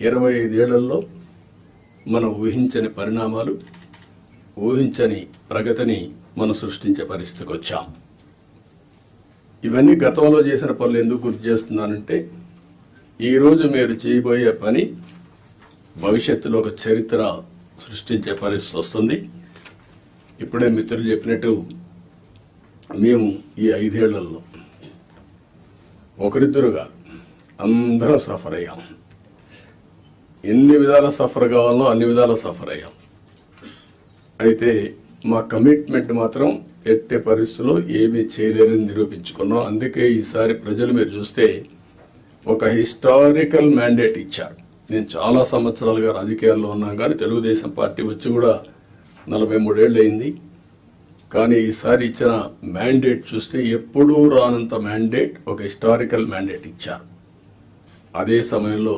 25 ఏళ్లలో మనం ఊహించని పరిణామాలు, ఊహించని ప్రగతిని మనం సృష్టించే పరిస్థితికి వచ్చాం. ఇవన్నీ గతంలో చేసిన పనులు ఎందుకు గుర్తు చేస్తున్నానంటే, ఈరోజు మీరు చేయబోయే పని భవిష్యత్తులో ఒక చరిత్ర సృష్టించే పరిస్థితి వస్తుంది. ఇప్పుడే మిత్రులు చెప్పినట్టు మేము ఈ 5 ఏళ్లలో ఒకరిద్దరుగా అందరం సఫర్ అయ్యాం. ఎన్ని విధాల సఫర్ కావాలో అన్ని విధాల సఫర్ అయ్యాం. అయితే మా కమిట్మెంట్ మాత్రం ఎట్టే పరిస్థితుల్లో ఏమీ చేయలేరని నిరూపించుకున్నాం. అందుకే ఈసారి ప్రజలు మీరు చూస్తే ఒక హిస్టారికల్ మ్యాండేట్ ఇచ్చారు. నేను చాలా సంవత్సరాలుగా రాజకీయాల్లో ఉన్నాను, కానీ తెలుగుదేశం పార్టీ వచ్చి కూడా 43 ఏళ్ళు అయింది. కానీ ఈసారి ఇచ్చిన మ్యాండేట్ చూస్తే ఎప్పుడూ రానంత మ్యాండేట్, ఒక హిస్టారికల్ మ్యాండేట్ ఇచ్చారు. అదే సమయంలో